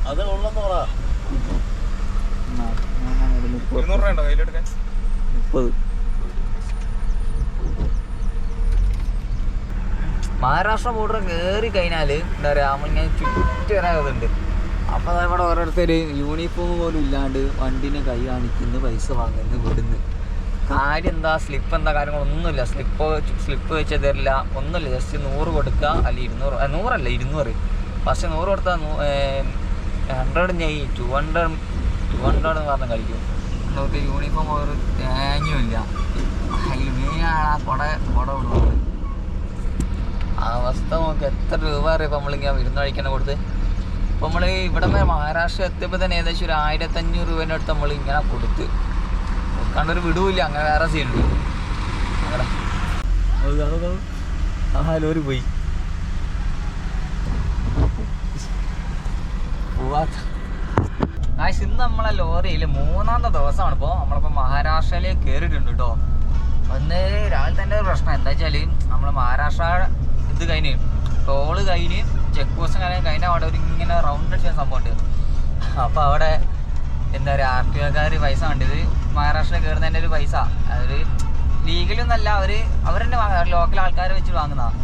അത് ഉള്ളെന്ന് പറ. 30. മഹാരാഷ്ട്ര ബോർഡർ കയറി കഴിഞ്ഞാൽ എന്താ പറയുക, നമ്മളിങ്ങനെ ചുറ്റി വരാതുണ്ട്. അപ്പോൾ ഇവിടെ ഓരോരുത്തർ യൂണിഫോം പോലും ഇല്ലാണ്ട് വണ്ടിനെ കൈ കാണിക്കുന്നു, പൈസ വാങ്ങുന്നു, വിടുന്നു. കാര്യം എന്താ, സ്ലിപ്പ് എന്താ, കാര്യങ്ങളൊന്നുമില്ല. സ്ലിപ്പ് വെച്ച് തരില്ല, ഒന്നുമില്ല. ജസ്റ്റ് 100 കൊടുക്കുക, അല്ലെങ്കിൽ 200, 100 അല്ല 200. ഫസ്റ്റ് 100 കൊടുത്താൽ 100 നെയ് 200 എന്ന് പറഞ്ഞാൽ കളിക്കും. നമുക്ക് യൂണിഫോം ഒരു തേങ്ങയുമില്ല. അതിൽ മെയിനാണ് ആ കുട വിടുന്നത്. അവസ്ഥ നോക്കി എത്ര രൂപ അറിയാം ഇപ്പം നമ്മളിങ്ങനെ വിരുന്ന് കഴിക്കാനെ കൊടുത്ത്. ഇപ്പം നമ്മൾ ഇവിടെ മഹാരാഷ്ട്ര എത്തിയപ്പോൾ തന്നെ ഏകദേശം ഒരു 1500 രൂപേൻ്റെ അടുത്ത് നമ്മൾ ഇങ്ങനെ കൊടുത്ത് കണ്ടൊരു വിടൂല്ല. അങ്ങനെ വേറെ സീനുണ്ട്. അങ്ങനെ ലോറി പോയി പോവാത്ത. ഇന്ന് നമ്മളെ ലോറിയിൽ 3ാമത്തെ ദിവസമാണ്. ഇപ്പോൾ നമ്മളിപ്പോൾ മഹാരാഷ്ട്രയിലേക്ക് കയറിയിട്ടുണ്ട് കേട്ടോ. ഒന്ന് രാവിലെ തന്നെ ഒരു പ്രശ്നം എന്താ വെച്ചാൽ, നമ്മൾ മഹാരാഷ്ട്ര ഇത് കഴിഞ്ഞ് ടോള് കഴിഞ്ഞ് ചെക്ക് പോസ്റ്റ് കഴിഞ്ഞ അവിടെ ഒരു ഇങ്ങനെ റൗണ്ട് അടിച്ച സംഭവമുണ്ട്. അപ്പോൾ അവിടെ എന്താ പറയുക, RTOക്കാർ പൈസ കണ്ടത് മഹാരാഷ്ട്രയിൽ കയറുന്നതിൻ്റെ ഒരു പൈസ അവർ ലീഗലൊന്നല്ല, അവർ തന്നെ ലോക്കൽ ആൾക്കാരെ വെച്ച് വാങ്ങുന്നതാണ്.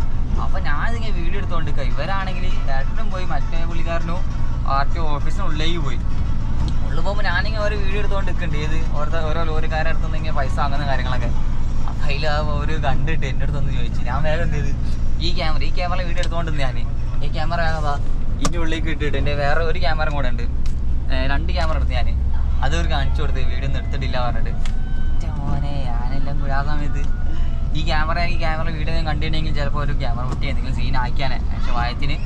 അപ്പോൾ ഞാനിങ്ങനെ വീഡിയോ എടുത്തുകൊണ്ട് ഇവരാണെങ്കിൽ ഏട്ടനും പോയി മറ്റേ പുള്ളിക്കാരനും RTO ഓഫീസിനുള്ളിലേക്ക് പോയി. ഉള്ളിൽ പോകുമ്പോൾ ഞാനിങ്ങനെ ഓരോ വീഡിയോ എടുത്തുകൊണ്ട് നിൽക്കുന്നുണ്ട്. ഓരോ ലോറിക്കാരുടെ അടുത്തുനിന്ന് ഇങ്ങനെ പൈസ വാങ്ങുന്ന കാര്യങ്ങളൊക്കെ. അപ്പം അതിൽ ഒരു കണ്ടിട്ട് എൻ്റെ അടുത്തൊന്ന് ചോദിച്ചു. ഞാൻ വേഗം എന്ത് ചെയ്ത് ഈ ക്യാമറ വീഡിയോ എടുത്തുകൊണ്ട് ഞാൻ ഈ ക്യാമറ വേഗം ഇതിൻ്റെ ഉള്ളിലേക്ക് ഇട്ടിട്ട് എൻ്റെ വേറെ ഒരു ക്യാമറ കൂടെ ഉണ്ട്, 2 ക്യാമറ എടുത്ത് ഞാൻ അതൊരു കാണിച്ചു കൊടുത്ത് വീഡിയോ ഒന്നും എടുത്തിട്ടില്ല പറഞ്ഞിട്ട്. മോനെ ഞാനെല്ലാം കൂടെ ആ സമയത്ത് ഈ ക്യാമറ വീഡിയോ ഞാൻ കണ്ടിട്ടുണ്ടെങ്കിൽ ചിലപ്പോൾ ഒരു ക്യാമറ കുട്ടി എന്തെങ്കിലും സീൻ ആക്കിയാനെ. പക്ഷെ വായത്തിന്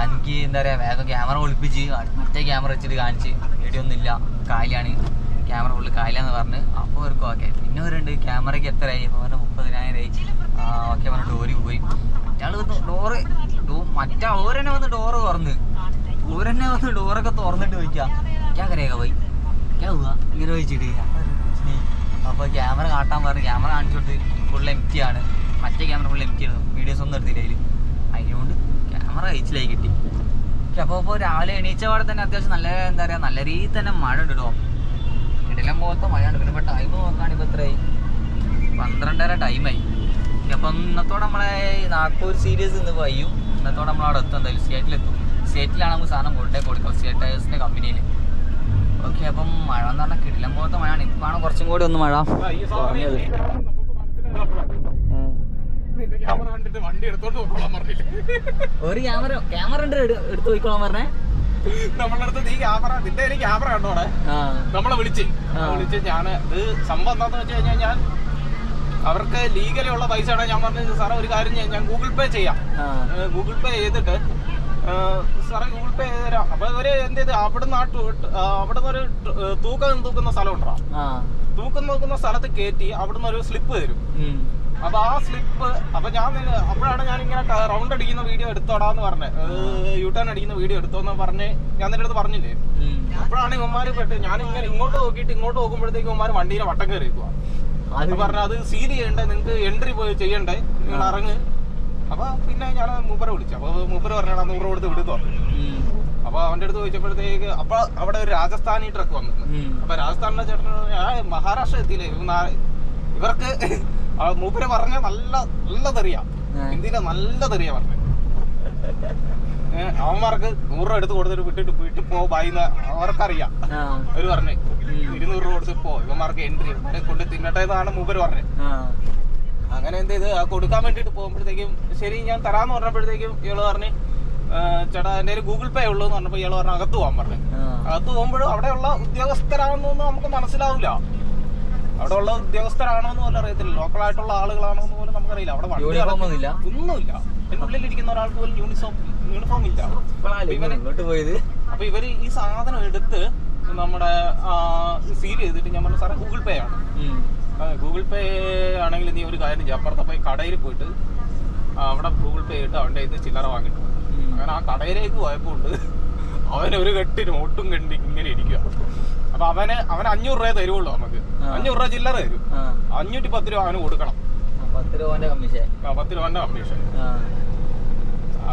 എനിക്ക് എന്താ പറയുക, വേഗം ക്യാമറ ഒളിപ്പിച്ച് മറ്റേ ക്യാമറ വെച്ചിട്ട് കാണിച്ച് വീഡിയോ ഒന്നുമില്ല, കാലിയാണ് ക്യാമറ ഫുള്ള് കാലിയാന്ന് പറഞ്ഞ്. അപ്പോൾ അവർക്ക് ഓക്കെ. പിന്നെ അവരുണ്ട് ക്യാമറയ്ക്ക് എത്രയായി, അപ്പോൾ പറഞ്ഞാൽ 30,000 ഓക്കെ പറഞ്ഞ ഡോറി പോയി. മറ്റാൾ വന്ന് മറ്റേ ഓരെന്നെ വന്ന് ഡോറ് തുറന്ന് ഡോറൊക്കെ തുറന്നിട്ട് ചോദിക്കാം ക്യാ കരേക പോയി ക്യാ പോവാ ഇങ്ങനെ ചോദിച്ചിട്ട്. അപ്പോൾ ക്യാമറ കാട്ടാൻ പറഞ്ഞ് ക്യാമറ കാണിച്ചു കൊടുത്ത് ഫുൾ എംറ്റി ആണ്. മറ്റേ ക്യാമറ ഫുൾ എംറ്റി ആണ്, വീഡിയോസ് ഒന്നും എടുത്തില്ല അതിൽ. അതിനുകൊണ്ട് ക്യാമറ കഴിച്ചിലായി കിട്ടി. അപ്പോൾ രാവിലെ എണീച്ചപാടെ തന്നെ അത്യാവശ്യം നല്ല എന്താ പറയുക, നല്ല രീതിയിൽ തന്നെ മഴ ഉണ്ട് കേട്ടോ. ഇടയിലും പോലത്തെ മഴയുണ്ട്. പിന്നെ ഇപ്പോൾ ടൈം നോക്കുകയാണെങ്കിൽ ഇപ്പോൾ എത്രയായി, 12:30 ടൈമായി. അപ്പം ഇന്നത്തോടെ നമ്മളെ നാഗ്പൂർ സീരീസ് ഇന്ന് കഴിയും. ഇന്നത്തോടെ നമ്മളവിടെ എത്തും, എന്തായാലും സ്റ്റേറ്റിലാണ് നമുക്ക് സാധനം കൊടുക്കുക, സ്റ്റേറ്റ് ടയേഴ്സിൻ്റെ കമ്പനിയിൽ. ഓക്കെ. അപ്പം മഴ എന്ന് പറഞ്ഞാൽ കിടിലം പോലത്തെ മഴയാണ്. ഇപ്പാണ് കുറച്ചും കൂടി ഒന്ന് മഴ കുറഞ്ഞത്. ഒരു ക്യാമറ ഉണ്ട് എടുത്ത് പോയിക്കോളാൻ പറഞ്ഞേ. നമ്മളടുത്ത് നീ ക്യാമറ കണ്ടോടെ നമ്മളെ വിളിച്ച് ഞാൻ ഇത് സംഭവം എന്താന്ന് വെച്ച് കഴിഞ്ഞാൽ, ഞാൻ അവർക്ക് ലീഗലി ഉള്ള പൈസ ആണ്. ഞാൻ പറഞ്ഞത് സാറേ ഒരു കാര്യം ഞാൻ ഗൂഗിൾ പേ ചെയ്യാം, ഗൂഗിൾ പേ ചെയ്തിട്ട് സാറേ ഗൂഗിൾ പേ ചെയ്ത് തരാം. അപ്പൊ ഇവര് എന്ത് ചെയ്ത് അവിടുന്ന് ഒരു തൂക്കുന്ന സ്ഥലം ഉണ്ടോ, തൂക്കുന്ന സ്ഥലത്ത് കയറ്റി അവിടുന്ന് ഒരു സ്ലിപ്പ് തരും. അപ്പൊ ആ സ്ലിപ്പ് അപ്പോഴാണ് ഞാൻ ഇങ്ങനെ റൗണ്ട് അടിക്കുന്ന വീഡിയോ എടുത്തോടാന്ന് പറഞ്ഞത്, യൂട്ടേൺ അടിക്കുന്ന വീഡിയോ എടുത്തോന്ന് പറഞ്ഞ് ഞാൻ നിന്റെ അടുത്ത് പറഞ്ഞില്ലേ. അപ്പോഴാണ് ഇവന്മാര് ഞാൻ ഇങ്ങനെ ഇങ്ങോട്ട് നോക്കുമ്പോഴത്തേക്ക് ഇവന്മാര് വണ്ടിയിലെ വട്ടം കയറി പോവാ. അത് പറഞ്ഞ അത് സീൽ ചെയ്യണ്ടേ, നിങ്ങൾക്ക് എൻട്രി പോയി ചെയ്യണ്ടേ, നിങ്ങൾ ഇറങ്ങ്. അപ്പൊ പിന്നെ ഞാൻ മൂപ്പരെ വിളിച്ചു. അപ്പൊ മൂപ്പര് പറഞ്ഞാൽ 100 കൊടുത്ത് വിടുന്നു. അപ്പൊ അവന്റെ അടുത്ത് ചോദിച്ചപ്പോഴത്തേക്ക് അപ്പൊ അവിടെ ഒരു രാജസ്ഥാനി ട്രക്ക് വന്നിരുന്നു. അപ്പൊ രാജസ്ഥാനിലെ ചേട്ടൻ മഹാരാഷ്ട്ര എത്തിയില്ലേ, ഇവർക്ക് മൂപ്പര് പറഞ്ഞ നല്ല തെറിയാ, ഹിന്ദിയിലെ നല്ല തെറിയാ പറഞ്ഞത്. അവന്മാർക്ക് 100 രൂപ എടുത്ത് കൊടുത്തിട്ട് വീട്ടിൽ പോ ബായിന്ന് അവർക്കറിയാം. അവര് പറഞ്ഞേ 200 രൂപ കൊടുത്ത് പോ, ഇവന്മാർക്ക് എൻട്രി കൊണ്ട് തിന്നട്ടെ എന്നാണ് മൂപ്പര് പറഞ്ഞത്. അങ്ങനെ എന്ത് ചെയ്ത് കൊടുക്കാൻ വേണ്ടിട്ട് പോകുമ്പോഴത്തേക്കും ശരി ഞാൻ തരാന്ന് പറഞ്ഞപ്പോഴത്തേക്കും ഇയാള് പറഞ്ഞ് ചേട്ടാ എൻ്റെ ഒരു ഗൂഗിൾ പേ ഉള്ളൂ എന്ന് പറഞ്ഞപ്പോൾ ഇയാള് പറഞ്ഞ അകത്ത് പോകാൻ പറഞ്ഞു. അകത്ത് പോകുമ്പോഴും അവിടെയുള്ള ഉദ്യോഗസ്ഥരാണെന്നൊന്നും നമുക്ക് മനസ്സിലാവില്ല. അവിടെ ഉള്ള ഉദ്യോഗസ്ഥരാണോ എന്ന് പോലും അറിയത്തില്ല, ലോക്കലായിട്ടുള്ള ആളുകളാണോ എന്ന് പോലും നമുക്കറിയില്ല. അവിടെ ഒന്നുമില്ല. എന്റെ ഉള്ളിൽ ഇരിക്കുന്ന ഒരാൾക്ക് പോലും യൂണിഫോം ഇല്ല. അപ്പൊ ഇവര് ഈ സാധനം എടുത്ത് നമ്മുടെ സീൽ ചെയ്തിട്ട് ഞാൻ പറഞ്ഞു സാറേ ഗൂഗിൾ പേ ആണ്, ഗൂഗിൾ പേ ആണെങ്കിൽ നീ ഒരു കാര്യം ചെയ്യാം, അപ്പുറത്തെ പോയി കടയിൽ പോയിട്ട് അവിടെ ഗൂഗിൾ പേ ഇട്ട് അവൻ്റെ ഇത് ചില്ലറ വാങ്ങിട്ടു. അങ്ങനെ ആ കടയിലേക്ക് പോയപ്പോൾ ഉണ്ട് അവനൊരു കെട്ടി നോട്ടും കണ്ടി ഇങ്ങനെ ഇരിക്കുക. അപ്പൊ അവന് 500 രൂപ തരുവുള്ളൂ നമുക്ക്. 500 രൂപ ചില്ലറ തരും. 510 രൂപ അവന് കൊടുക്കണം. 10 രൂപന്റെ കമ്മീഷൻ. 10 രൂപന്റെ കമ്മീഷൻ.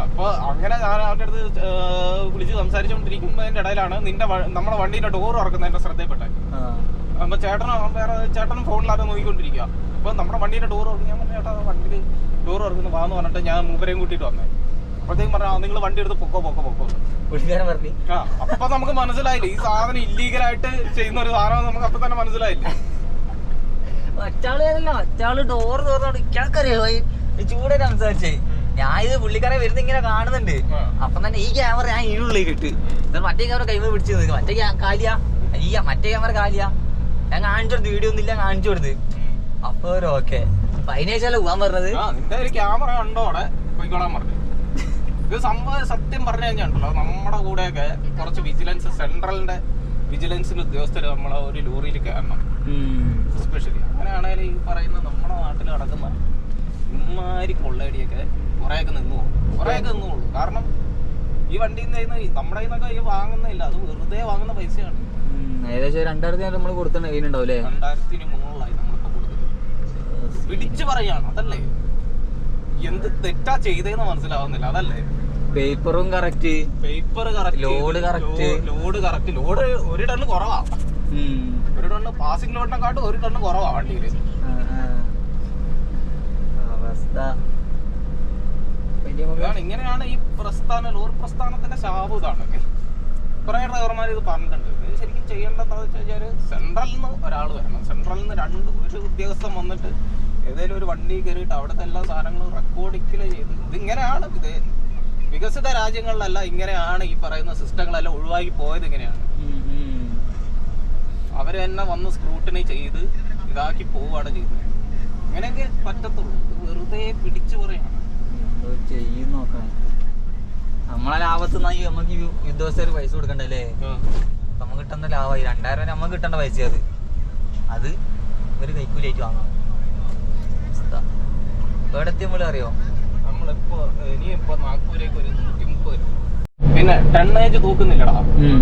അപ്പൊ അങ്ങനെ ഞാൻ അവരുടെ അടുത്ത് വിളിച്ച് സംസാരിച്ചുകൊണ്ടിരിക്കുന്നതിന്റെ ഇടയിലാണ് നമ്മുടെ വണ്ടീന്റെ ഡോർ തുറക്കുന്നതിന്റെ ശ്രദ്ധയിൽപ്പെട്ടെ. അപ്പൊ ചേട്ടനും ഫോണിലാകെ നോക്കിക്കൊണ്ടിരിക്കുക. അപ്പൊ നമ്മുടെ വണ്ടീന്റെ ഡോർ തുറക്കും. ഞാൻ പറഞ്ഞു ചേട്ടാ വണ്ടിയിൽ ഡോർ തുറക്കുന്നു വാന്ന് പറഞ്ഞിട്ട് ഞാൻ മൂപ്പരെയും കൂട്ടിയിട്ട് വന്നേ. അപ്പോഴത്തേക്കും പറഞ്ഞു നിങ്ങൾ വണ്ടി എടുത്ത് പൊക്കോ. അപ്പൊ നമുക്ക് മനസ്സിലായില്ലേ ഈ സാധനം ഇല്ലീഗലായിട്ട് ചെയ്യുന്ന ഒരു സാധനം. നമുക്ക് അപ്പൊ തന്നെ മനസ്സിലായില്ലേ. ഒറ്റാള് ഡോർ തുറന്നോണ്ട് ഇക്കാൾക്കറിയോ ചൂടെ സംസാരിച്ചേ. ഞാൻ ഇത് പുള്ളിക്കാരെ വരുന്ന ഇങ്ങനെ കാണുന്നുണ്ട്. അപ്പൊ തന്നെ ഈ ക്യാമറ ഞാൻ ഇതിനുള്ളിലേക്ക് ഇട്ട് മറ്റേ ക്യാമറ കൈമ പിടിച്ചു നിൽക്കും. മറ്റേ കാലിയാ മറ്റേ ക്യാമറ കാലിയാ. ഞാൻ കാണിച്ചു കൊടുത്ത് വീഡിയോ ഒന്നും ഇല്ല കാണിച്ചു കൊടുത്ത്. അപ്പൊ ഓക്കെ അതിനേശാലോ പോവാൻ പറഞ്ഞത്. നിന്റെ ഒരു ക്യാമറ കണ്ടോ അവിടെ പോയിക്കോളാൻ പറഞ്ഞു. ഇത് സംഭവം സത്യം പറഞ്ഞു കഴിഞ്ഞാണ്ടല്ലോ നമ്മുടെ കൂടെയൊക്കെ കുറച്ച് വിജിലൻസ് സെൻട്രലിന്റെ വിജിലൻസിന്റെ ഉദ്യോഗസ്ഥര് നമ്മളെ ഒരു ലോറിയിൽ കയറണം എസ്പെഷ്യലി. അങ്ങനെയാണെങ്കിൽ ഈ പറയുന്ന നമ്മുടെ നാട്ടിൽ നടക്കുന്ന ഇമാരി കൊള്ളയടിയൊക്കെ കുറേയൊക്കെ നിന്നുള്ളൂ. കാരണം ഈ വണ്ടിയിൽ നിന്ന് നമ്മുടെ നിന്നൊക്കെ ഈ വാങ്ങുന്നില്ല, അത് വെറുതെ വാങ്ങുന്ന പൈസയാണ്. ഏകദേശം 2000 നമ്മൾ കൊടുത്തിട്ടുണ്ടാവില്ലേ. 2300 നമ്മളിപ്പോ കൊടുക്കുന്നത്. പിടിച്ചു പറയാണ് അതല്ലേ. എന്ത് തെറ്റാ ചെയ്തേന്ന് മനസ്സിലാവുന്നില്ല അതല്ലേ. പേപ്പറും correct, paper correct, load correct. Load 1 ton കുറവാ. 1 ടണ്ണ് പാസിംഗ് ലോഡിനെക്കാട്ടും 1 ടണ്ണ് കുറവാ വണ്ടിയില്. ഇങ്ങനെയാണ് ഈ ലോറി പ്രസ്ഥാനത്തിന്റെ ശാപം. ഇതാണ് കുറെ ഡ്രൈവർമാർ ഇത് പറഞ്ഞിട്ടുണ്ട്. ഇത് ശരിക്കും ചെയ്യേണ്ടതെന്ന് വെച്ച് കഴിഞ്ഞാൽ സെൻട്രലിൽ നിന്ന് ഒരാൾ വരണം. സെൻട്രലിൽ നിന്ന് ഒരു ഉദ്യോഗസ്ഥൻ വന്നിട്ട് ഏതെങ്കിലും ഒരു വണ്ടി കയറിയിട്ട് അവിടുത്തെ എല്ലാ സാധനങ്ങളും റെക്കോർഡിക്കല് ചെയ്ത് ഇതിങ്ങനെയാണ്. ഇത് വികസിത രാജ്യങ്ങളിലല്ല ഇങ്ങനെയാണ്. ഈ പറയുന്ന സിസ്റ്റങ്ങളെല്ലാം ഒഴിവാക്കി പോയത് ഇങ്ങനെയാണ്. അവര് തന്നെ വന്ന് സ്ക്രൂട്ടിനി ചെയ്ത് ഇതാക്കി പോവുകയാണ് ചെയ്യുന്നത്. ഇങ്ങനെയൊക്കെ പറ്റത്തുള്ളൂ. വെറുതെ പിടിച്ചു പറയാണ്. ചെയ്യും നോക്കണം. നമ്മളെ ലാഭത്ത് നമുക്ക് ഉദ്യോഗസ്ഥർ പൈസ കൊടുക്കണ്ടല്ലേ. നമുക്ക് കിട്ടുന്ന ലാഭമായി 2000 രൂപ നമുക്ക് കിട്ടേണ്ട പൈസ അത് ഒരു കൈക്കൂലിയായിട്ട് വാങ്ങാം. ഇവിടെ എത്തിയപ്പോൾ അറിയോ നമ്മളിപ്പോ ഇനിയിപ്പോ നാഗ്പൂരേക്ക് ഒരു 130 രൂപ. പിന്നെ ടണ്ണേജ് തൂക്കുന്നില്ലടാ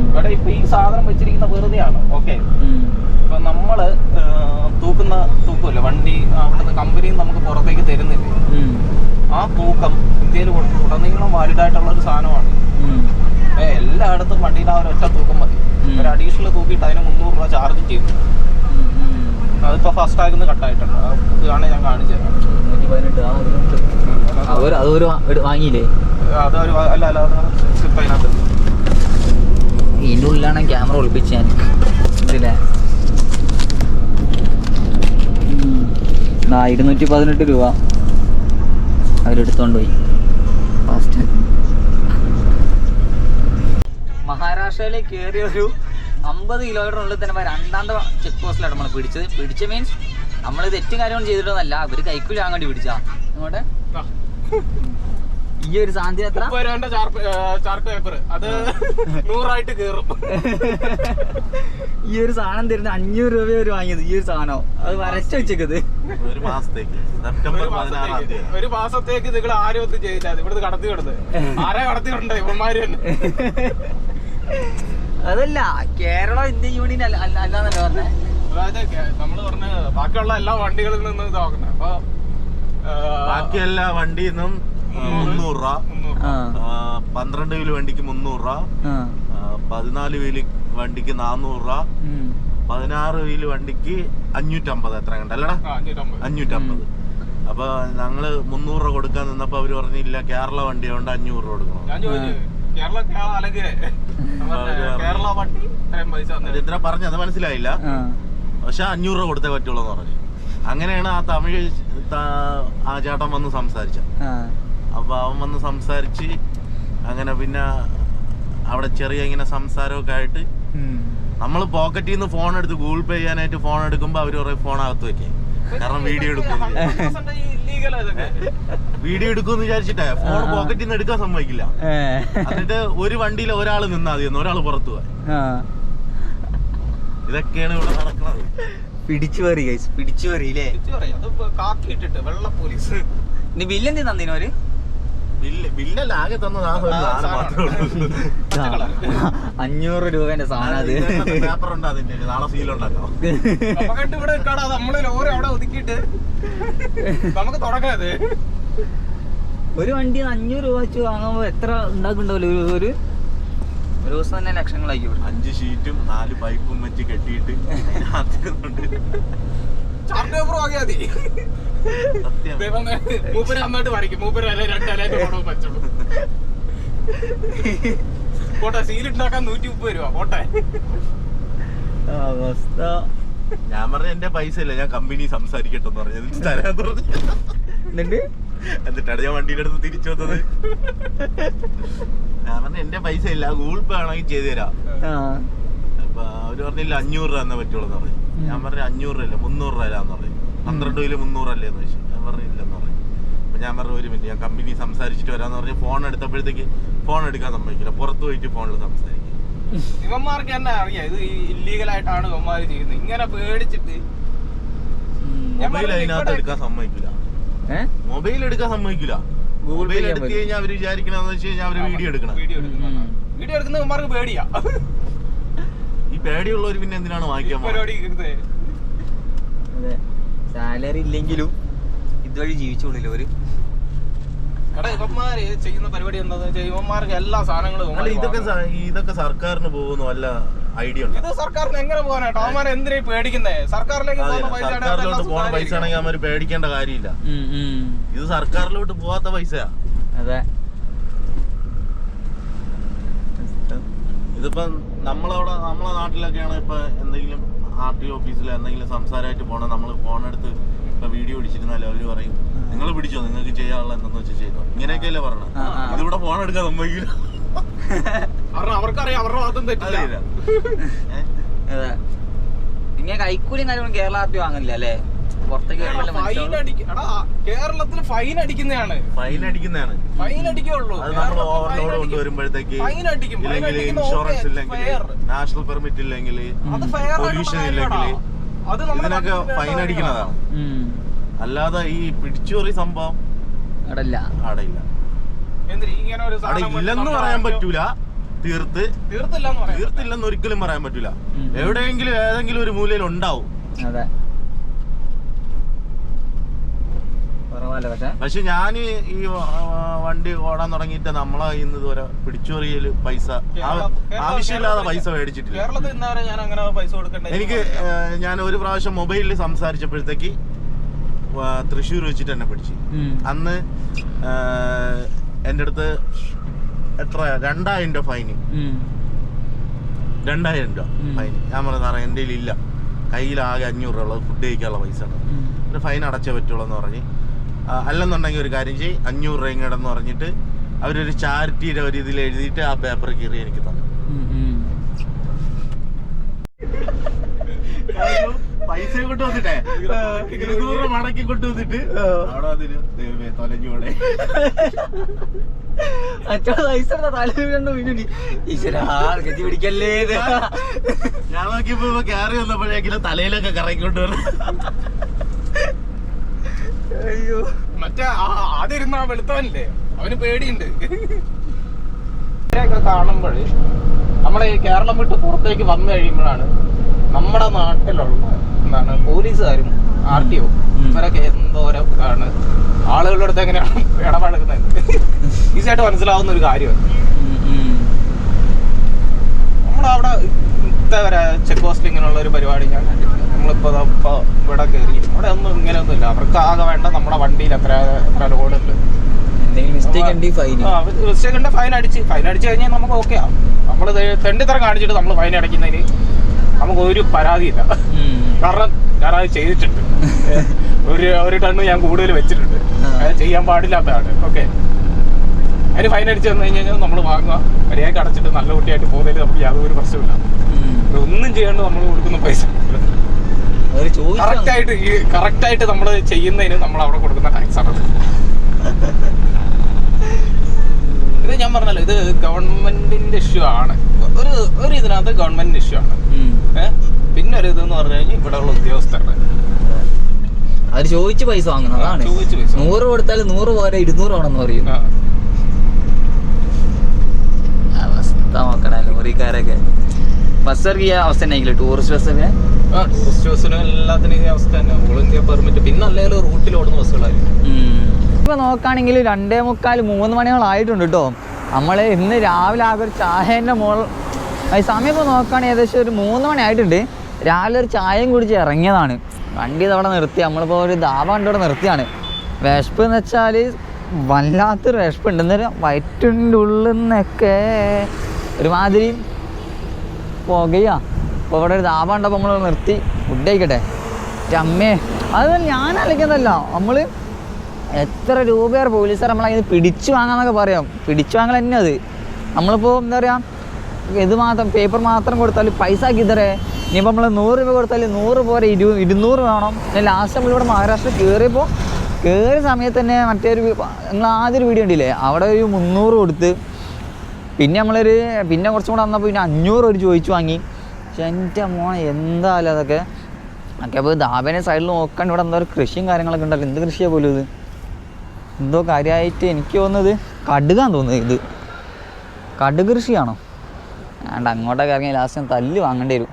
ഇവിടെ. ഇപ്പൊ ഈ സാധനം വെച്ചിരിക്കുന്ന വെറുതെയാണ്. ഓക്കെ, ഇപ്പൊ നമ്മള് തൂക്കുമല്ലോ വണ്ടി. അവിടുത്തെ കമ്പനിയും നമുക്ക് പുറത്തേക്ക് തരുന്നില്ലേ. ആ തൂക്കം ഇന്ത്യയിൽ ഉടനീളം വാലിഡായിട്ടുള്ള ഒരു സാധനമാണ്. എല്ലായിടത്തും വണ്ടിയുടെ ആ ഒരൊറ്റ തൂക്കം മതി. ഒരു അഡീഷണൽ തൂക്കിയിട്ട് അതിന് 300 രൂപ ചാർജ് ചെയ്യുന്നു. അതിപ്പോ ഫസ്റ്റ് ടാഗിന്ന് കട്ടായിട്ടുണ്ട്. ഇതാണ് ഞാൻ കാണിച്ചു തരാം. വാങ്ങിയില്ലേ അതൊരു അല്ല അതിനകത്ത് ഇതിൻ്റെ ഉള്ളിലാണ് ക്യാമറ ഒളിപ്പിച്ച് ഞാൻ ഇതില്ലേ. 218 രൂപ അവരെടുത്തോണ്ട് പോയി. ഫാസ്റ്റ് മഹാരാഷ്ട്രയിലേക്ക് കയറിയ ഒരു 50 കിലോമീറ്ററിനുള്ളിൽ തന്നെ രണ്ടാമത്തെ ചെക്ക് പോസ്റ്റിലാണ് നമ്മൾ പിടിച്ച മീൻസ് നമ്മൾ തെറ്റും കാര്യമൊന്നും ചെയ്തിട്ടൊന്നല്ല. അവര് കൈക്കൂലി വാങ്ങാൻ വേണ്ടി പിടിച്ചാ. ഇങ്ങോട്ടെ ഈ ഒരു സാന്തി എത്ര ചാർട്ട് പേപ്പർ അത് 100 കേറും. ഈ ഒരു സാധനം തരുന്ന 500 രൂപ ഒരു വാങ്ങിയത്. ഈ ഒരു സാധനം അത് വരച്ച് വെച്ചേക്കത് ഒരു മാസത്തേക്ക് നിങ്ങൾ ആരും ഒന്നും ചെയ്യില്ല. ഇവിടുന്ന് കടത്തി കൊടുത്ത് ആരെ കടത്തിയിട്ടുണ്ട് ഇവന്മാര് തന്നെ. അതല്ല കേരളം ഇന്ത്യൻ യൂണിയൻ അല്ലാന്നല്ലോ പറഞ്ഞേ. അതായത് നമ്മള് പറഞ്ഞ ബാക്കിയുള്ള എല്ലാ വണ്ടികളിൽ നിന്നും ഇതാക്കുന്നത്. അപ്പൊ ബാക്കി എല്ലാ വണ്ടിയിൽ നിന്നും 300 രൂപ, 12 വീല് വണ്ടിക്ക് 300 രൂപ, 14 വീല് വണ്ടിക്ക് 400 രൂപ, 16 വീല് വണ്ടിക്ക് 550. എത്ര കണ്ടല്ലടാ 550. അപ്പൊ ഞങ്ങള് 300 രൂപ കൊടുക്കാൻ നിന്നപ്പോ അവര് പറഞ്ഞില്ല കേരള വണ്ടി കൊണ്ട് 500 രൂപ കൊടുക്കണം. ഇത്ര പറഞ്ഞത് മനസ്സിലായില്ല. പക്ഷെ 500 രൂപ കൊടുത്തേ പറ്റുള്ളൂ എന്ന് പറഞ്ഞു. അങ്ങനെയാണ് ആ തമിഴ് ആ ചേട്ടൻ വന്ന് സംസാരിച്ച. അപ്പൊ അവൻ വന്ന് സംസാരിച്ച് അങ്ങനെ പിന്നെ അവിടെ ചെറിയ ഇങ്ങനെ സംസാരമൊക്കെ ആയിട്ട് നമ്മള് പോക്കറ്റിൽ നിന്ന് ഫോൺ എടുത്ത് ഗൂഗിൾ പേ ചെയ്യാനായിട്ട് ഫോൺ എടുക്കുമ്പോ അവര് പറയും ഫോൺ അകത്ത് വെക്കേ. കാരണം വീഡിയോ എടുക്കുമെന്ന് വിചാരിച്ചിട്ടേ ഫോൺ പോക്കറ്റിൽ നിന്ന് എടുക്കാൻ സമ്മതിക്കില്ല. എന്നിട്ട് ഒരു വണ്ടിയിൽ ഒരാൾ നിന്നാ മതി, ഒരാൾ പുറത്തു പോവാൻ. ഇതൊക്കെയാണ് ഇവിടെ നടക്കുന്നത്. പിടിച്ചുപറിയില്ലേ. വെള്ള പോലീസ്. ഇനി ബില്ലെന്തി തന്നീനോര് ബില്ലല്ല ആകെ തന്നത് ആ ഒരു സാധനം മാത്രമേ ഉള്ളൂ. 500 രൂപേന്റെ സാധനം അത്. പേപ്പർ ഉണ്ട് അതിന്റെ, നാളെ സീലുണ്ടാക്കാം. ഇവിടെ നിൽക്കാടാ, നമ്മള് ലോറി അവിടെ ഒതുക്കിയിട്ട് നമുക്ക് തുടങ്ങാത്. ഒരു വണ്ടി 500 രൂപ വെച്ച് വാങ്ങുമ്പോ എത്ര ഉണ്ടാക്കുന്നുണ്ടല്ലോ ഒരു ദിവസം തന്നെ ലക്ഷങ്ങളായിരിക്കും. 5 ഷീറ്റും 4 പൈപ്പും വെച്ച് കെട്ടിയിട്ട് ചാർട്ട് പേപ്പർ വാങ്ങിയാൽ മതി. മൂപ്പര് അന്നായിട്ട് വരയ്ക്കും. മൂപ്പര് അല്ലെ 2 അലായിട്ട് പണവും വെച്ചോളൂ. പോട്ടെ, സീലുണ്ടാക്കാൻ 130 രൂപ പോട്ടെ. അവസ്ഥ. ഞാൻ പറഞ്ഞ എന്റെ പൈസ ഇല്ല, ഞാൻ കമ്പനി സംസാരിക്കട്ടെ എന്ന് പറഞ്ഞു. എന്നിട്ട് തരാന്ന് പറഞ്ഞു. എന്നിട്ടാണ് ഞാൻ വണ്ടിയുടെ അടുത്ത് തിരിച്ചു വന്നത്. ഞാൻ പറഞ്ഞ എന്റെ പൈസ ഇല്ല, ഗൂഗിൾ പേ ആണെങ്കിൽ ചെയ്തു തരാം. അപ്പൊ അവര് പറഞ്ഞില്ല 500 രൂപ എന്നേ പറ്റുള്ളൂ എന്ന് പറഞ്ഞു. ഞാൻ പറഞ്ഞ 500 രൂപ 300 രൂപ പറഞ്ഞു. 12 രൂപയിൽ 300 അല്ലേന്ന് ചോദിച്ചു. ഞാൻ പറഞ്ഞില്ലെന്ന് പറഞ്ഞു. അപ്പൊ ഞാൻ പറഞ്ഞു ഒരു മിനിറ്റ്, ഞാൻ കമ്പനി സംസാരിച്ചിട്ട് വരാന്ന് പറഞ്ഞ് ഫോൺ എടുത്തപ്പോഴത്തേക്ക് ഫോൺ എടുക്കാൻ സമ്മതിക്കില്ല, പുറത്ത് പോയിട്ട് ഫോണിൽ സംസാരിക്കും. ഇവന്മാർക്ക് തന്നെ അറിയാം ഇത് ഇല്ലീഗലായിട്ടാണ് ഇവന്മാര് ചെയ്യുന്നത്. ഇങ്ങനെ പേടിച്ചിട്ട് മൊബൈൽ അതിനകത്ത് എടുക്കാൻ സമ്മതിക്കില്ല. മൊബൈൽ എടുക്കാൻ സമ്മതിക്കില്ല. മൊബൈൽ എടുത്തു കഴിഞ്ഞാൽ അവര് വിചാരിക്കണെന്ന് വെച്ച് കഴിഞ്ഞാൽ അവര് വീഡിയോ എടുക്കണം. വീഡിയോ എടുക്കുന്ന ഇവന്മാർക്ക് പേടിയാ. ഈ പേടിയുള്ളവർ പിന്നെ എന്തിനാണ് വാങ്ങിക്കാൻ പരിപാടി? സാലറി ഇല്ലെങ്കിലും ഇതുവഴി ജീവിച്ചോളില്ല ഒരു. ഇവന്മാര് ചെയ്യുന്ന പരിപാടി എന്താന്ന് വെച്ചാൽ ഇവന്മാർക്ക് എല്ലാ സാധനങ്ങളും ഇതൊക്കെ സർക്കാരിന് പോകുന്ന വല്ല ഐഡിയ ഉണ്ട്. ഇത് സർക്കാരിന് എങ്ങനെ പോകാനാട്ടോ? അവന്മാരെ എന്തിനാ പേടിക്കുന്നേ? സർക്കാരിലോട്ട് പോകുന്ന പൈസ ആണെങ്കിൽ അവന്മാര് പേടിക്കേണ്ട കാര്യമില്ല. ഇത് സർക്കാരിലോട്ട് പോവാത്ത പൈസയാ. അതെ. ഇതിപ്പം നമ്മളെ നാട്ടിലൊക്കെയാണ് ഇപ്പൊ എന്തെങ്കിലും RTO ഓഫീസിൽ എന്തെങ്കിലും സംസാരമായിട്ട് പോകണം, നമ്മൾ ഫോണെടുത്ത് ഇപ്പൊ വീഡിയോ പിടിച്ചിരുന്നാലും അവര് പറയും നിങ്ങൾ പിടിച്ചോ, നിങ്ങൾക്ക് ചെയ്യാനുള്ള എന്തെന്ന് വെച്ചാൽ ചെയ്തോ, ഇങ്ങനെയൊക്കെയല്ലേ പറഞ്ഞത്. ഇതിവിടെ ഫോൺ എടുക്കാൻ സമ്മതിക്കില്ല. അവർക്കറിയാം അവരുടെ ഭാഗത്തും തെറ്റില്ല. ഇങ്ങനെ കൈക്കൂലിയും കാര്യങ്ങളും കേരള RTO വാങ്ങില്ല അല്ലേ? പുറത്തേക്ക് കേരളത്തിൽ ഫൈൻ അടിക്കുന്നതാണ്. ഫൈൻ അടിക്കുള്ളൂ. അത് നമ്മൾ ഓവർലോഡ് കൊണ്ടുവരുമ്പോഴത്തേക്ക് ഇല്ലെങ്കിൽ ഇൻഷുറൻസ് ഇല്ലെങ്കിൽ, നാഷണൽ പെർമിറ്റ് ഇല്ലെങ്കിൽ, പൊല്യൂഷൻ ഇല്ലെങ്കിൽ ഇതിനൊക്കെ ഫൈൻ അടിക്കുന്നതാണ്. അല്ലാതെ ഈ പിടിച്ചുപറി സംഭവം അവിടെ ഇല്ല. അവിടെ ഇല്ലെന്ന് പറയാൻ പറ്റൂല. തീർത്തില്ലെന്ന് ഒരിക്കലും പറയാൻ പറ്റൂല. എവിടെയെങ്കിലും ഏതെങ്കിലും ഒരു മൂലയിൽ ഉണ്ടാവും. പക്ഷെ ഞാൻ ഈ വണ്ടി ഓടാൻ തുടങ്ങിയിട്ട് നമ്മളെ ഇന്ന് ഇതുവരെ പിടിച്ചുപറിയില് പൈസ ആവശ്യമില്ലാതെ പൈസ മേടിച്ചിട്ടില്ല. എനിക്ക് ഞാൻ ഒരു പ്രാവശ്യം മൊബൈലിൽ സംസാരിച്ചപ്പോഴത്തേക്ക് തൃശ്ശൂർ വെച്ചിട്ട് എന്നെ പിടിച്ചു. അന്ന് എൻ്റെ അടുത്ത് എത്ര 2000 രൂപ ഫൈന്. 2000 രൂപ ഫൈൻ. ഞാൻ പറഞ്ഞു സാറേ എൻ്റെ ഇല്ല, കയ്യിലാകെ 500 രൂപ ഉള്ളത്, ഫുഡ് കഴിക്കാനുള്ള പൈസ ആണ്, ഫൈൻ അടച്ചേ പറ്റുള്ളൂ എന്ന് പറഞ്ഞ്. അല്ലെന്നുണ്ടെങ്കിൽ ഒരു കാര്യം ചെയ്യ് 500 രൂപ ഇങ്ങടെന്ന് പറഞ്ഞിട്ട് അവരൊരു ചാരിറ്റിയുടെ ഒരു ഇതിൽ എഴുതിയിട്ട് ആ പേപ്പർ കീറി എനിക്ക് തന്നു. പൈസ കൊണ്ടുവന്നിട്ടേ 200 മടക്കി കൊണ്ടുവന്നിട്ട് അവിടെ അതിന് ദൈവമേ തൊലഞ്ഞോടെ ഞാൻ നോക്കിയപ്പോ കയറി വന്നപ്പോഴേക്കിലും തലയിലൊക്കെ കറങ്ങിക്കൊണ്ടുവരണം. അയ്യോ, മറ്റേ ആദ്യം വെളുത്തവനില്ലേ, അവന് പേടിയുണ്ട്. ഇവരെയൊക്കെ കാണുമ്പോൾ നമ്മളെ ഈ കേരളം വിട്ട് പുറത്തേക്ക് വന്നു കഴിയുമ്പോഴാണ് നമ്മുടെ നാട്ടിലുള്ള എന്താണ് പോലീസുകാരും RTO ഇവരൊക്കെ എന്തോരം ആണ് ആളുകളുടെ അടുത്ത് എങ്ങനെയാണ് ഇടപഴകുന്നത് ഈസിയായിട്ട് മനസ്സിലാവുന്ന ഒരു കാര്യമാണ്. നമ്മളവിടെ ഇത്തവരെ ചെക്ക് പോസ്റ്റിൽ ഇങ്ങനെയുള്ള ഒരു പരിപാടി ഞാൻ കണ്ടിട്ടില്ല. നമ്മളിപ്പോ ഇവിടെ കയറി അവിടെ ഒന്നും ഇങ്ങനെയൊന്നും ഇല്ല. അവർക്ക് ആകെ വേണ്ട നമ്മുടെ വണ്ടിയിൽ എത്ര ലോഡ് ഉണ്ട്, മിസ്റ്റേക്ക് ഉണ്ട് ഫൈൻ അടിച്ച് കഴിഞ്ഞാൽ നമുക്ക് ഓക്കെ ആവും. നമ്മൾ തെണ്ടിത്തരം കാണിച്ചിട്ട് നമ്മൾ ഫൈൻ അടയ്ക്കുന്നതിന് നമുക്ക് ഒരു പരാതിയില്ല. കാരണം ഞാനത് ചെയ്തിട്ടുണ്ട്. ഒരു ടണ്ണ് ഞാൻ കൂടുതൽ വെച്ചിട്ടുണ്ട്. അത് ചെയ്യാൻ പാടില്ലാത്തതാണ്. ഓക്കെ, അതിന് ഫൈൻ അടിച്ചു തന്നു കഴിഞ്ഞാൽ നമ്മൾ വാങ്ങുക, മര്യാദയ്ക്ക് അടച്ചിട്ട് നല്ല കുട്ടിയായിട്ട് പോകുന്നതിൽ നമുക്ക് യാതൊരു പ്രശ്നമില്ല. ഒന്നും ചെയ്യാണ്ട് നമ്മൾ കൊടുക്കുന്ന പൈസ കറക്റ്റായിട്ട് നമ്മൾ ചെയ്യുന്നതിന് നമ്മൾ അവിടെ കൊടുക്കുന്ന ടാക്സ് ആണ്. ഇത് ഞാൻ പറഞ്ഞല്ലോ, ഇത് ഗവൺമെന്റിന്റെ ഇഷ്യൂ ആണ്. ഒരു ഇതിനകത്ത് ഗവൺമെന്റിന്റെ ഇഷ്യൂ ആണ്. പിന്നെ ഒരു ഇതെന്ന് പറഞ്ഞു കഴിഞ്ഞാൽ ഇവിടെ ഉള്ള ഉദ്യോഗസ്ഥരുടെ അത് ചോദിച്ച് പൈസ വാങ്ങുന്നതാണ്. 100 കൊടുത്താൽ 100 പോരാ 200 ആണെന്ന് പറയും. അവസ്ഥ നോക്കണ ലോറിക്കാരൊക്കെ. ബസ് ഇറങ്ങിയ അവസ്ഥ തന്നെ ടൂറിസ്റ്റ് ബസ്സൊക്കെ. ടൂറിസ്റ്റ് ബസ്സിനും എല്ലാത്തിനും ഈ അവസ്ഥ തന്നെ. ഓൾ ഇന്ത്യ പെർമിറ്റ് പിന്നെ അല്ലെങ്കിൽ റൂട്ടിൽ ഓടുന്ന ബസ്സുകളായിരിക്കും. ഇപ്പൊ നോക്കുകയാണെങ്കിൽ 2:45-3 മണികളായിട്ടുണ്ട് കേട്ടോ. നമ്മൾ ഇന്ന് രാവിലെ ആകെ ഒരു ചായൻ്റെ സമയം ഇപ്പോൾ നോക്കുകയാണെങ്കിൽ ഏകദേശം ഒരു 3 മണി ആയിട്ടുണ്ട്. രാവിലെ ഒരു ചായയും കുടിച്ച് ഇറങ്ങിയതാണ്. വണ്ടി ഇതവിടെ നിർത്തി. നമ്മളിപ്പോൾ ഒരു ധാബ കണ്ടവിടെ നിർത്തിയാണ്. വിശപ്പ് എന്ന് വെച്ചാൽ വല്ലാത്തൊരു വിശപ്പുണ്ട്. എന്നേരം വയറ്റിൻ്റെ ഉള്ളിൽ നിന്നൊക്കെ ഒരുമാതിരി പുകയാ. അപ്പോൾ ഇവിടെ ഒരു ധാബ ഉണ്ടപ്പോൾ നമ്മൾ നിർത്തി ഫുഡ് കഴിക്കട്ടെ. അമ്മേ അത് ഞാൻ അലക്കുന്നതല്ല. നമ്മൾ എത്ര രൂപയാണ് പോലീസുകാർ നമ്മളതിന് പിടിച്ചു വാങ്ങാന്നൊക്കെ പറയാം. പിടിച്ചു വാങ്ങൽ തന്നെ അത്. നമ്മളിപ്പോൾ എന്താ പറയുക, ഇത് മാത്രം പേപ്പർ മാത്രം കൊടുത്താൽ പൈസ ആക്കി തരേ. ഇനിയിപ്പോൾ നമ്മൾ 100 രൂപ കൊടുത്താൽ 100 പോരെ 200 വേണം. ഞാൻ ലാസ്റ്റ് നമ്മളിവിടെ മഹാരാഷ്ട്ര കയറിയ സമയത്ത് തന്നെ മറ്റേ നിങ്ങൾ ആദ്യം ഒരു വീഡിയോ ഉണ്ടില്ലേ, അവിടെ ഒരു 300 കൊടുത്ത്. പിന്നെ കുറച്ചും കൂടെ വന്നപ്പോൾ പിന്നെ 500 ഒരു ചോദിച്ചു വാങ്ങി. പക്ഷെ എൻ്റെ മോനെ എന്തായാലും അതൊക്കെ അപ്പോൾ ധാബേനെ സൈഡിൽ നോക്കാൻ ഇവിടെ എന്തോ ഒരു കൃഷിയും കാര്യങ്ങളൊക്കെ ഉണ്ടല്ലോ. എന്ത് കൃഷിയാണ് പോലും ഇത്, എന്തോ കാര്യമായിട്ട് എനിക്ക് തോന്നുന്നത് കടുകാന്ന് തോന്നുന്നത്. ഇത് കടുക് കൃഷിയാണോ? വേണ്ട, അങ്ങോട്ടൊക്കെ ഇറങ്ങി ലാസ്റ്റ് ഞാൻ തല്ല് വാങ്ങേണ്ടി വരും.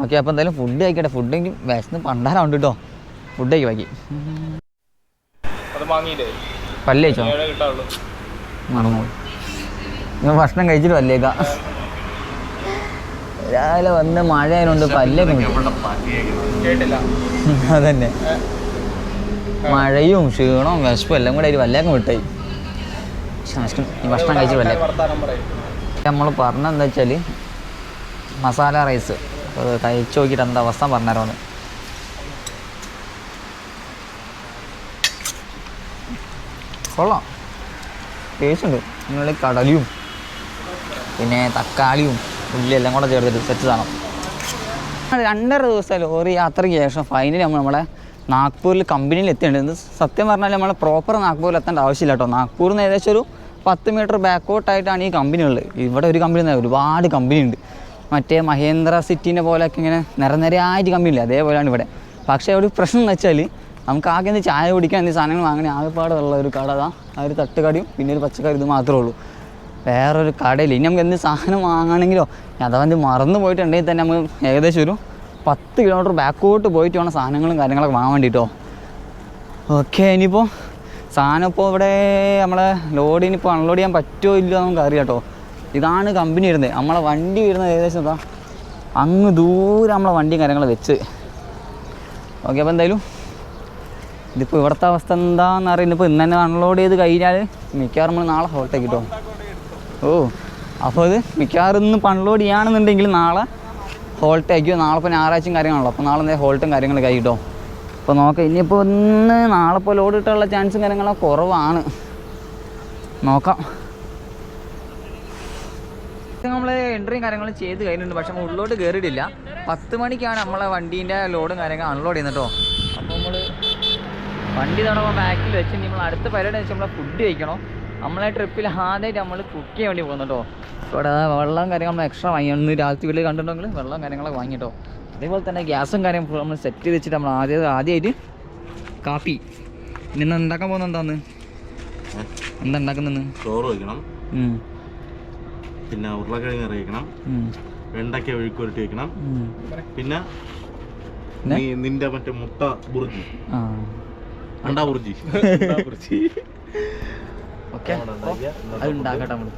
ഓക്കെ, അപ്പോൾ എന്തായാലും ഫുഡ് കഴിക്കട്ടെ. ഫുഡ് എനിക്ക് വിശന്ന് പണ്ടാരാണ്ട് കേട്ടോ. ഫുഡ് കഴിക്കും ബാക്കി. പല്ല് കഴിച്ചോ? മറന്നു. നിങ്ങൾ ഭക്ഷണം കഴിച്ചിട്ട് പല്ലേക്കാം. രാവിലെ വന്ന് മഴ ആയതുകൊണ്ട് പല്ലൊക്കെ അതന്നെ, മഴയും ക്ഷീണവും വിശപ്പും എല്ലാം കൂടെ വല്ലേക്കം വിട്ടായി. ഈ ഭക്ഷണം കഴിച്ചിട്ട് വല്ലേക്കം. നമ്മൾ പറഞ്ഞെന്താ വെച്ചാൽ മസാല റൈസ് കഴിച്ച് നോക്കിയിട്ട് എന്താ അവസ്ഥ പറഞ്ഞുതരാമെന്ന്. കൊള്ളാം, ടേസ്റ്റ് ഉണ്ട്. നിങ്ങൾ കടലയും പിന്നെ തക്കാളിയും ഉള്ളി എല്ലാം കൂടെ ചേർത്തിട്ട് സെറ്റ് സാധനം. 2.5 ദിവസം ലോറി യാത്രയ്ക്ക് ശേഷം ഫൈനലി നമ്മളെ നാഗ്പൂരിൽ കമ്പനിയിൽ എത്തിയിട്ടുണ്ട്. സത്യം പറഞ്ഞാൽ നമ്മൾ പ്രോപ്പർ നാഗ്പൂരിൽ എത്തേണ്ട ആവശ്യമില്ല കേട്ടോ. നാഗ്പൂരിൽ നിന്ന് ഏകദേശം ഒരു 10 മീറ്റർ ബാക്കോട്ടായിട്ടാണ് ഈ കമ്പനി ഉള്ളത്. ഇവിടെ ഒരു കമ്പനി ഒരുപാട് കമ്പനി ഉണ്ട്. മറ്റേ മഹേന്ദ്ര സിറ്റീൻ്റെ പോലെയൊക്കെ ഇങ്ങനെ നിരനിരയായിട്ട് കമ്പനി ഇല്ല, അതേപോലെയാണ് ഇവിടെ. പക്ഷേ ഒരു പ്രശ്നം എന്ന് വെച്ചാൽ നമുക്ക് ആകെ എന്ത് ചായ കുടിക്കാൻ എന്ത് സാധനങ്ങൾ വാങ്ങണേ ആകെപ്പാടുള്ള ഒരു കട ആ ഒരു തട്ടുകടയും പിന്നെ ഒരു പച്ചക്കറി ഇത് മാത്രമേ ഉള്ളൂ. വേറൊരു കടയില്ല. ഇനി നമുക്ക് എന്ത് സാധനം വാങ്ങണമെങ്കിലോ അഥവാ എന്ത് മറന്നു പോയിട്ടുണ്ടെങ്കിൽ തന്നെ നമുക്ക് ഏകദേശം ഒരു 10 കിലോമീറ്റർ ബാക്കോട്ട് പോയിട്ട് വേണം സാധനങ്ങളും കാര്യങ്ങളൊക്കെ വാങ്ങാൻ വേണ്ടിയിട്ടോ. ഓക്കെ, ഇനിയിപ്പോൾ സാധനം ഇപ്പോൾ ഇവിടെ നമ്മളെ ലോഡിനിപ്പോൾ അൺലോഡ് ചെയ്യാൻ പറ്റുമോ ഇല്ലയോ നമുക്ക് അറിയാം കേട്ടോ. ഇതാണ് കമ്പനി വരുന്നത്. നമ്മളെ വണ്ടി വരുന്നത് ഏകദേശം എന്താ അങ്ങ് ദൂരെ നമ്മളെ വണ്ടിയും കാര്യങ്ങൾ വെച്ച്. ഓക്കെ, അപ്പോൾ എന്തായാലും ഇതിപ്പോൾ ഇവിടുത്തെ അവസ്ഥ എന്താണെന്ന് അറിയുന്നത്. ഇപ്പോൾ ഇന്ന് തന്നെ അൺലോഡ് ചെയ്ത് കഴിഞ്ഞാൽ മിക്കവാറും നമ്മൾ നാളെ ഹോൾട്ടേക്ക് കിട്ടും. അപ്പോൾ ഇത് മിക്കവാറും ഇന്ന് അൺലോഡ് ചെയ്യുകയാണെന്നുണ്ടെങ്കിൽ നാളെ ഹോൾട്ടേക്കോ. നാളെ ഇപ്പോൾ ഞായറാഴ്ചയും കാര്യങ്ങളാണല്ലോ, അപ്പോൾ നാളെ എന്തായാലും ഹോൾട്ടും കാര്യങ്ങളൊക്കെ ആയി കിട്ടും. അപ്പോൾ നോക്കാം. ഇനിയിപ്പോൾ ഒന്ന് നാളെ ഇപ്പോൾ ലോഡ് കിട്ടാനുള്ള ചാൻസും കാര്യങ്ങളൊക്കെ കുറവാണ്. നോക്കാം. നമ്മൾ എൻട്രിയും കാര്യങ്ങളും ചെയ്ത് കഴിഞ്ഞിട്ടുണ്ട്. പക്ഷേ നമ്മൾ ഉള്ളോട്ട് കയറിയിട്ടില്ല. 10 മണിക്കാണ് നമ്മളെ വണ്ടീൻ്റെ ലോഡും കാര്യങ്ങളും അൺലോഡ് ചെയ്യുന്നത് കേട്ടോ. അപ്പോൾ നമ്മൾ വണ്ടി തുടങ്ങുമ്പോൾ ബാക്കിൽ വെച്ച് നമ്മൾ അടുത്ത പരിപാടി വെച്ച് നമ്മളെ ഫുഡ് കഴിക്കണം. നമ്മളെ ട്രിപ്പിൽ ആദ്യമായിട്ട് നമ്മൾ കുക്ക് ചെയ്യാൻ വേണ്ടി പോകുന്നു കേട്ടോ. ഇവിടെ വെള്ളം കാര്യങ്ങൾ നമ്മൾ എക്സ്ട്രാ വാങ്ങി. ഒന്ന് രാത്രി വീട്ടിൽ കണ്ടിട്ടുണ്ടെങ്കിൽ വെള്ളം കാര്യങ്ങളൊക്കെ വാങ്ങിട്ടോ. അതേപോലെ തന്നെ ഗ്യാസും കാര്യം നമ്മൾ സെറ്റ് ചെയ്ത് വെച്ചിട്ട് നമ്മൾ ആദ്യമായിട്ട് കാപ്പി. ഇന്ന് ഉണ്ടാക്കാൻ പോകുന്നത് എന്താന്ന് എന്താ ഉണ്ടാക്കുന്നത്? ചോറ് വയ്ക്കണം, പിന്നെ ഉരുളക്കിഴങ്ങ് കറി വയ്ക്കണം, വെണ്ടയ്ക്ക ഒഴുക്കുരുട്ടി വയ്ക്കണം, പിന്നെ നിന്റെ മറ്റേ മുട്ട ബുർജി, അണ്ടാ ബുർജി. ഓക്കെ, അത് ഉണ്ടാക്കട്ടെ നമ്മൾ.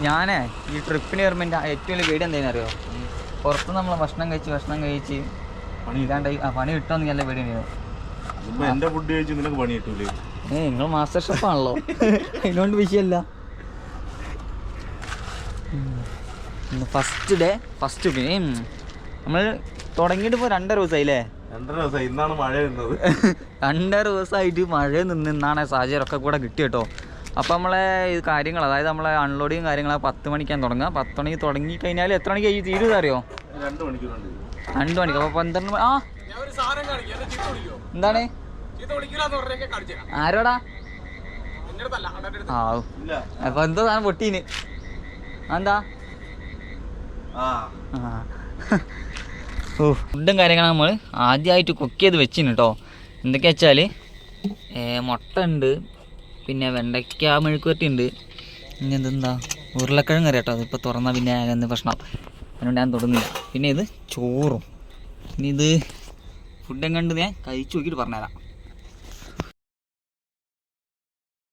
ഞാനേ ഈ ട്രിപ്പിന് കയറുമ്പോൾ എൻ്റെ ഏറ്റവും വലിയ പേടി എന്താണെന്ന് അറിയോ? പുറത്ത് നമ്മൾ ഭക്ഷണം കഴിച്ച് പണി ഇല്ലാണ്ടായി പണി കിട്ടുമെന്ന് നല്ല പേടി ഉണ്ടായിരുന്നു. എൻ്റെ ഫുഡ് കഴിച്ച് നിനക്ക് പണി കിട്ടൂലേ? നിങ്ങൾ മാസ്റ്റർ ഷെഫാണല്ലോ, അതിനോണ്ട് വിഷയമല്ല. ഫസ്റ്റ് ഡേ ഫസ്റ്റ് പിന്നെ നമ്മൾ തുടങ്ങിയിട്ട് ഇപ്പോൾ 2.5 ദിവസമായില്ലേ? 2.5 ദിവസം. ഇന്നാണ് മഴ വരുന്നത്. 2.5 ദിവസമായിട്ട് മഴ നിന്നാണ് സാഹചര്യമൊക്കെ കൂടെ കിട്ടി കേട്ടോ. അപ്പോൾ നമ്മളെ ഈ കാര്യങ്ങൾ, അതായത് നമ്മളെ അൺലോഡിങ് കാര്യങ്ങളൊക്കെ 10 മണിക്കാണ് തുടങ്ങുക. 10 മണിക്ക് തുടങ്ങി കഴിഞ്ഞാൽ എത്ര മണിക്ക് കഴിയും തീരുക അറിയോ? 2 മണിക്കൂറുണ്ട്. 2 മണിക്ക്. അപ്പോൾ 12 മണി. എന്താണ് ആരോടാ? അപ്പൊ എന്തോ സാധനം പൊട്ടീന്. എന്താ ഫുഡും കാര്യങ്ങളും നമ്മൾ ആദ്യമായിട്ട് കുക്ക് ചെയ്ത് വെച്ചിന് കേട്ടോ. എന്തൊക്കെയാ വെച്ചാൽ മുട്ട ഉണ്ട്, പിന്നെ വെണ്ടയ്ക്ക മെഴുക്കുവരട്ടി ഉണ്ട്. ഇനി എന്തെന്താ ഉരുളക്കിഴങ്ങ് കറി കേട്ടോ. അതിപ്പോൾ തുറന്നാൽ പിന്നെ ആകുന്ന പ്രശ്നം, അതുകൊണ്ട് ഞാൻ തൊടുന്നില്ല. പിന്നെ ഇത് ചോറും. ഇനി ഇത് ഫുഡ് എങ്ങാണ്ട് ഞാൻ കഴിച്ചു നോക്കിയിട്ട് പറഞ്ഞുതരാം.